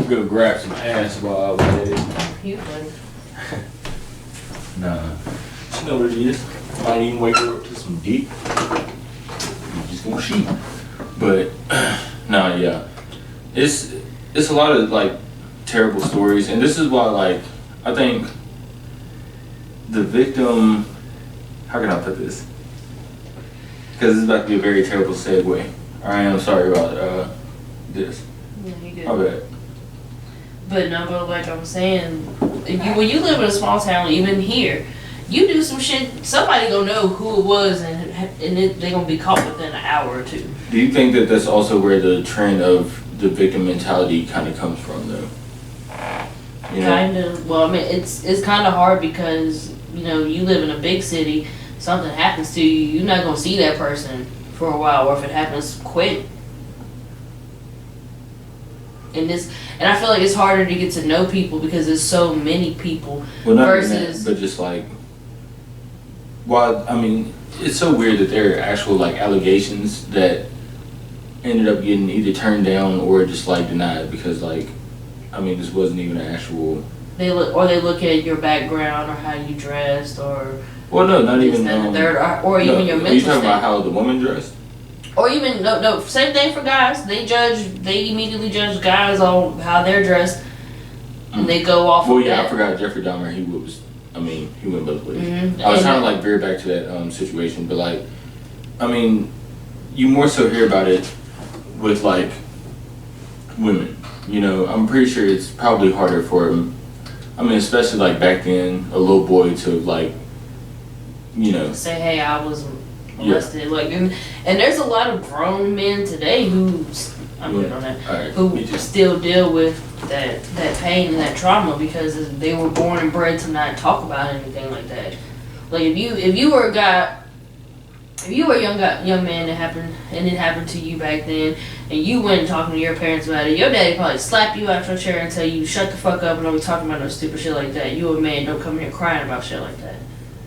Go grab some ass while I was at it. You funny. Nah. You know what it is. Might even wake her up to some dick. You just gonna sheet. But nah, yeah. It's a lot of like terrible stories, and this is why like I think the victim, how can I put this? Because this is about to be a very terrible segue. I am sorry about this. Yeah, you good. My bad. But like I'm saying, when you live in a small town, even here, you do some shit, somebody gonna know who it was, and they're gonna be caught within an hour or two. Do you think that that's also where the trend of the victim mentality kind of comes from, though? Kind of. Well, I mean, it's kind of hard because you live in a big city. Something happens to you, you're not gonna see that person for a while, or if it happens, quick. And I feel like it's harder to get to know people because there's so many people. Well, not versus, that, but just like, well, I mean, it's so weird that there are actual like allegations that ended up getting either turned down or just like denied because like, I mean, this wasn't even an actual. They look at your background or how you dressed or. Well, no, not even. Even your mental. Are you talking about how the woman dressed? Or even no, same thing for guys. They immediately judge guys on how they're dressed, and they go off. Well, yeah, I forgot Jeffrey Dahmer. He went both ways. Mm-hmm. I was trying to like veer back to that situation, but like, I mean, you more so hear about it with like women. I'm pretty sure it's probably harder for, I mean, especially like back then, a little boy to like, say, hey, I was. molested. Like, and there's a lot of grown men today who, I'm good on that, who still deal with that pain and that trauma because they were born and bred to not talk about anything like that. Like if you were a guy, if you were a young man it happened to you back then, and you went talking to your parents about it, your daddy probably slap you out your chair and tell you shut the fuck up and don't be talking about no stupid shit like that. You a man, don't come here crying about shit like that,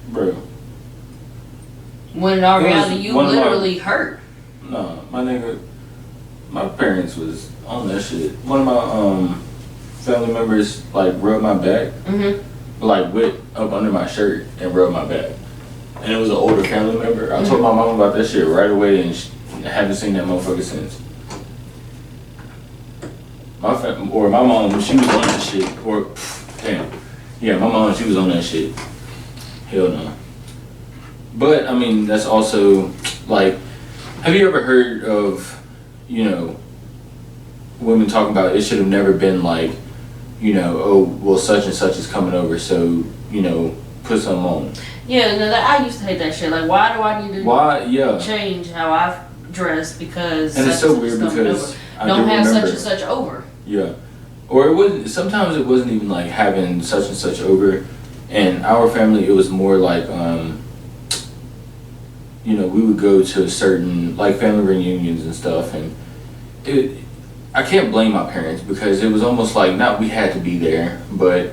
bro. When in our reality, you literally hurt. No, my nigga, my parents was on that shit. One of my family members like rubbed my back, like went up under my shirt and rubbed my back. And it was an older family member. I told my mom about that shit right away, and I haven't seen that motherfucker since. My mom, she was on that shit. My mom, she was on that shit. Hell no. But I mean, that's also like, have you ever heard of, women talking about it should have never been like, oh well, such and such is coming over, so put something on. Yeah, no, I used to hate that shit. Like, why do I need to change how I dress because and it's so weird because I don't have such and such over. Yeah, or it wasn't. Sometimes it wasn't even like having such and such over. In our family, it was more like we would go to certain like family reunions and stuff, and I can't blame my parents because it was almost like not we had to be there, but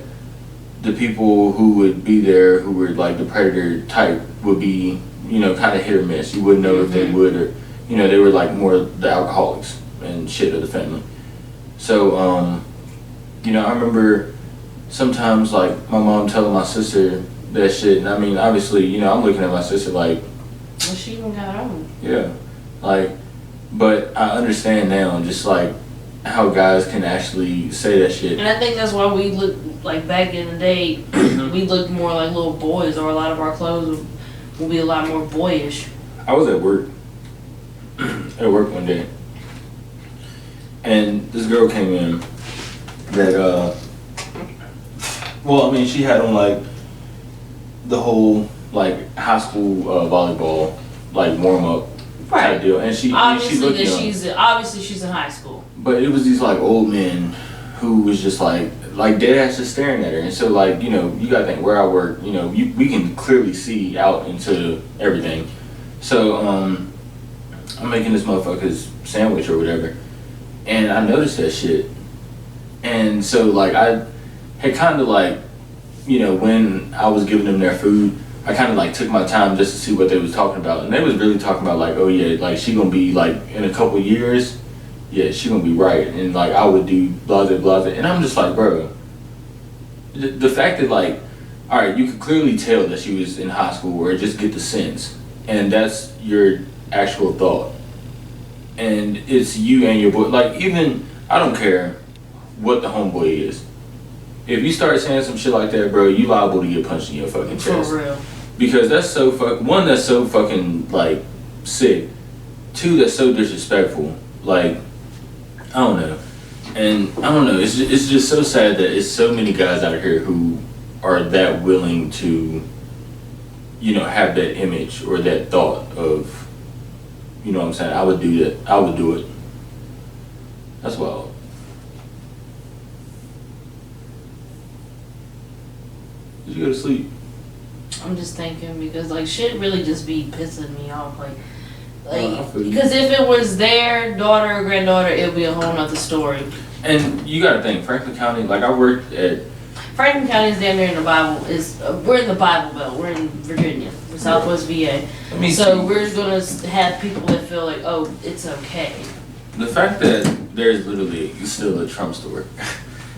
the people who would be there who were like the predator type would be, kind of hit or miss. You wouldn't know if they would or, they were like more the alcoholics and shit of the family. So, I remember sometimes like my mom telling my sister that shit. And I mean, obviously, I'm looking at my sister like, well, she even got on. Yeah. Like, but I understand now just like how guys can actually say that shit. And I think that's why we look like back in the day, we looked more like little boys, or a lot of our clothes would be a lot more boyish. I was at work one day, and this girl came in that she had on like the whole like high school volleyball like warm up type deal, and she looked young. She's in high school. But it was these like old men who was just like dead ass just staring at her, and so like you gotta think where I work, we can clearly see out into everything. So I'm making this motherfucker's sandwich or whatever, and I noticed that shit, and so like I had kind of like when I was giving them their food, I kind of like took my time just to see what they was talking about, and they was really talking about like, oh yeah, like she gonna be like in a couple years. Yeah, she gonna be right, and like I would do blah blah blah, and I'm just like, bro, the fact that like, all right, you could clearly tell that she was in high school, or just get the sense, and that's your actual thought, and it's you and your boy. Like even I don't care what the homeboy is, if you start saying some shit like that, bro, you liable to get punched in your fucking chest. For real. Because that's so that's so fucking like sick. Two, that's so disrespectful. Like. I don't know. And I don't know, it's just so sad that it's so many guys out here who are that willing to, have that image or that thought of, what I'm saying, I would do that. I would do it. That's wild. Did you go to sleep? I'm just thinking because like shit really just be pissing me off. Like because if it was their daughter or granddaughter, it would be a whole nother story. And you gotta think, Franklin County, like I worked at... Franklin County is damn near in the Bible, we're in the Bible Belt, we're in Virginia, Southwest VA. So we're gonna have people that feel like, oh, it's okay. The fact that there's literally still a Trump story,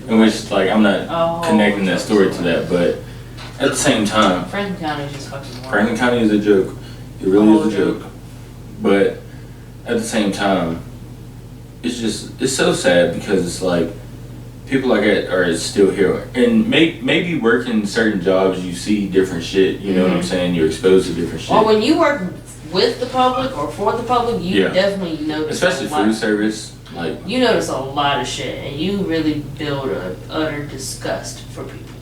in which like I'm not connecting that story to that, but at the same time... Franklin County is just fucking wild. Franklin County is a joke. It really is a joke. But at the same time, it's so sad because it's like people like that are still here, and maybe working certain jobs you see different shit. You know what I'm saying? You're exposed to different shit. Or when you work with the public or for the public, you definitely notice. Especially food service, like you notice a lot of shit, and you really build a utter disgust for people.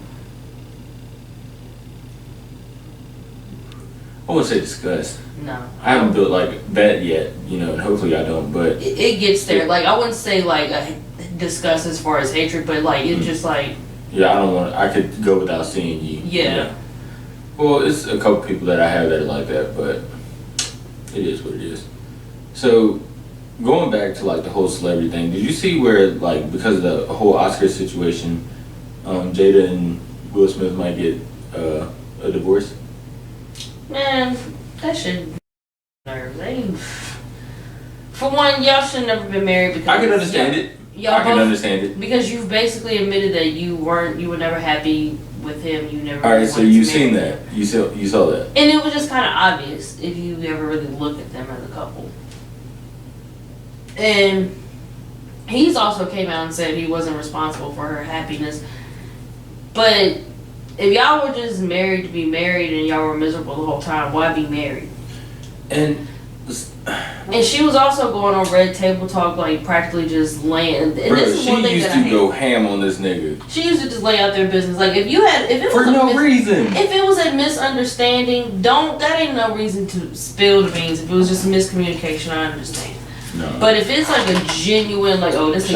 I wouldn't say disgust. No. I haven't built like that yet, you know, and hopefully I don't, but it gets there. Like, I wouldn't say like a disgust as far as hatred, but like it's just like, yeah, I don't want. I could go without seeing you. Yeah. Well, it's a couple people that I have that are like that, but it is what it is. So, going back to like the whole celebrity thing, did you see where like because of the whole Oscar situation, Jada and Will Smith might get a divorce? man, that shit nerves. For one, y'all should never been married because I can understand it. I can understand it because you've basically admitted that you were never happy with him. You never. All right, so you've seen that. You saw that. And it was just kind of obvious if you ever really look at them as a couple. And he's also came out and said he wasn't responsible for her happiness. But if y'all were just married to be married and y'all were miserable the whole time, why be married? And she was also going on Red Table Talk, like practically just laying. And bro, this is one thing used to go ham on this nigga. She used to just lay out their business. Like if it for was no reason. If it was a misunderstanding, that ain't no reason to spill the beans. If it was just a miscommunication, I understand. No. But if it's like a genuine, like, oh, this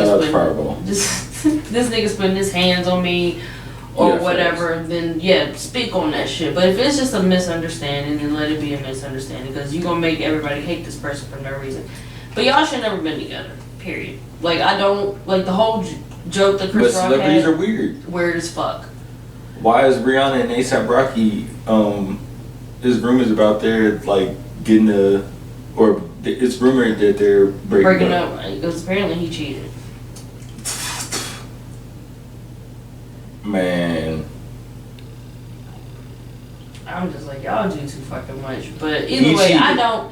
nigga's putting his hands on me or whatever, then yeah, speak on that shit. But if it's just a misunderstanding, then let it be a misunderstanding, because you're gonna make everybody hate this person for no reason. But y'all should never been together. Period. Like, I don't like the whole joke that Chris Rock had. But celebrities are weird. Weird as fuck. Why is Rihanna and A$AP Rocky? There's rumors about they're like getting or it's rumored that they're breaking up because apparently he cheated. Man, I'm just like, y'all do too fucking much. But either way, I don't.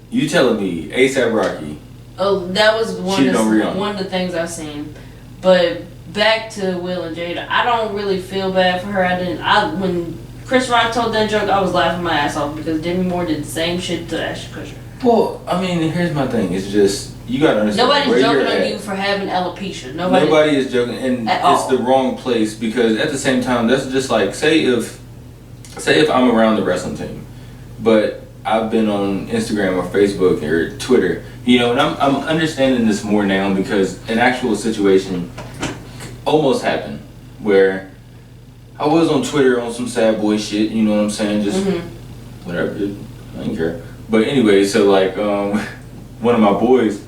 You telling me A$AP Rocky? Oh, that was one of the things I've seen. But back to Will and Jada, I don't really feel bad for her. When Chris Rock told that joke, I was laughing my ass off because Demi Moore did the same shit to Ashton Kutcher. Well, I mean, here's my thing. It's just, you gotta understand. Nobody's joking on you for having alopecia. Nobody is joking, and it's the wrong place, because at the same time, that's just like, say if I'm around the wrestling team, but I've been on Instagram or Facebook or Twitter, you know, and I'm understanding this more now because an actual situation almost happened where I was on Twitter on some sad boy shit, you know what I'm saying, just whatever, dude. I don't care. But anyway, so like one of my boys,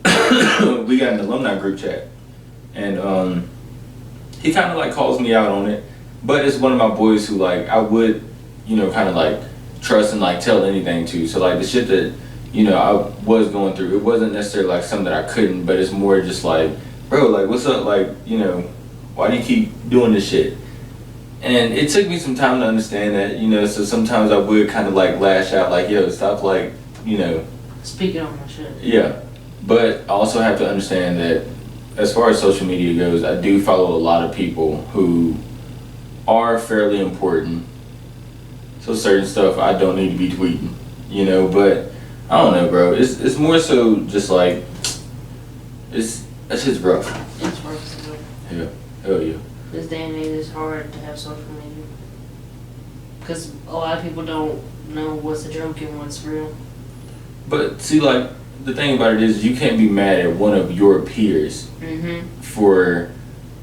we got an alumni group chat, and he kind of like calls me out on it, but it's one of my boys who like I would, you know, kind of like trust and like tell anything to. So like the shit that, you know, I was going through, it wasn't necessarily like something that I couldn't, but it's more just like, bro, like what's up, like, you know, why do you keep doing this shit? And it took me some time to understand that, you know, so sometimes I would kind of like lash out like, yo, stop, like, you know. Speaking on my shit. Yeah. But I also have to understand that as far as social media goes, I do follow a lot of people who are fairly important. So certain stuff I don't need to be tweeting, you know, but I don't know, bro. It's more so just like, that shit's rough. It's rough. Yeah. Hell yeah. This day and age is hard to have social media because a lot of people don't know what's a joke and what's real. But see, like, the thing about it is you can't be mad at one of your peers for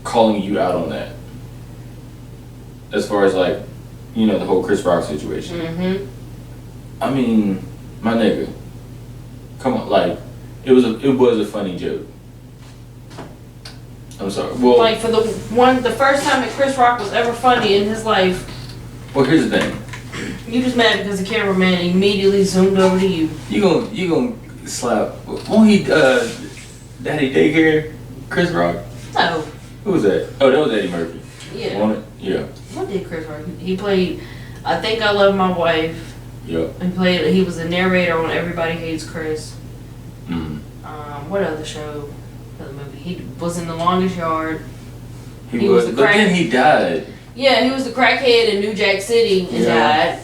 calling you out on that. As far as like, you know, the whole Chris Rock situation. I mean, my nigga, come on, like, it was a funny joke. I'm sorry. Well, like for the first time that Chris Rock was ever funny in his life. Well, here's the thing. You just mad because the cameraman immediately zoomed over to you. You gonna slap? Won't he? Daddy Daycare, Chris Rock. No. Who was that? Oh, that was Eddie Murphy. Yeah. Won't it? Yeah. What did Chris Rock? He played I Think I Love My Wife. Yep. He was the narrator on Everybody Hates Chris. What other show? Other movie? He was in The Longest Yard. He was, but then he died. Yeah, he was the crackhead in New Jack City and died.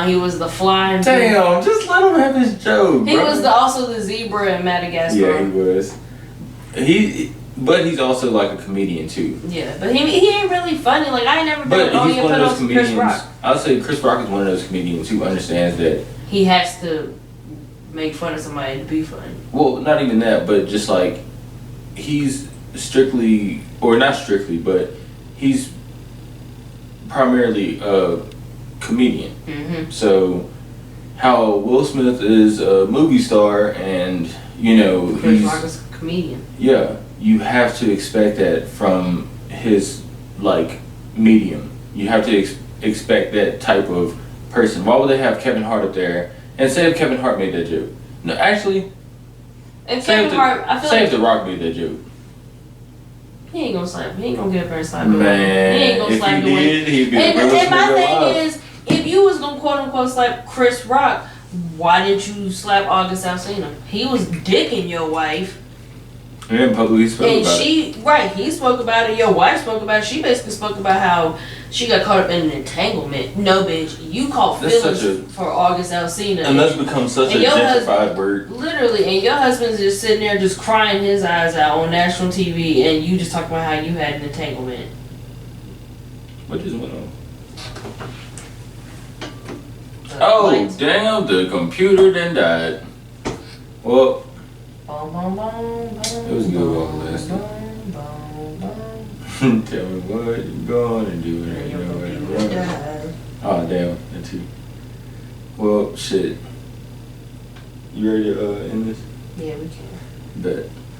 He was the flying. Damn, just let him have his joke. He was also the zebra in Madagascar. Yeah, he was. But he's also like a comedian too. Yeah, but he ain't really funny. Like I ain't never been. But Oh, he's you one put of those on comedians. Chris Rock. I'll say Chris Rock is one of those comedians who understands that He has to make fun of somebody to be funny. well, not even that, but just like he's strictly, or not strictly, but he's primarily a comedian. Mm-hmm. So how Will Smith is a movie star and, you know, Chris Rock is a comedian. Yeah, you have to expect that from his, like, medium. You have to expect that type of person. Why would they have Kevin Hart up there? And say if Kevin Hart made that joke. No, actually, If Kevin Hart, I feel say like if The Rock made that joke. he ain't gonna slap. He ain't gonna get up there and slap him. Man, He ain't gonna if slap he the did, he'd be And, the realest and my nigga thing alive. is, if you was gonna quote unquote slap Chris Rock, why didn't you slap August Alsina? He was dicking your wife. And then publicly spoke And about it. he spoke about it, your wife spoke about it, she basically spoke about how she got caught up in an entanglement. No, bitch, you caught That's feelings for August Alsina. And that's become such a and your gentrified word. Literally, and your husband's just sitting there just crying his eyes out on national TV, and you just talking about how you had an entanglement. What just went on? Oh, Lights. damn, the computer then died. Well, Boom, boom, boom, boom, it was a good while it lasted. boom, boom, boom. Tell me what you gonna do when And you your know where to computer run. died. Oh, damn, that too. Well, shit. You ready to end this? Yeah, we can. Bet.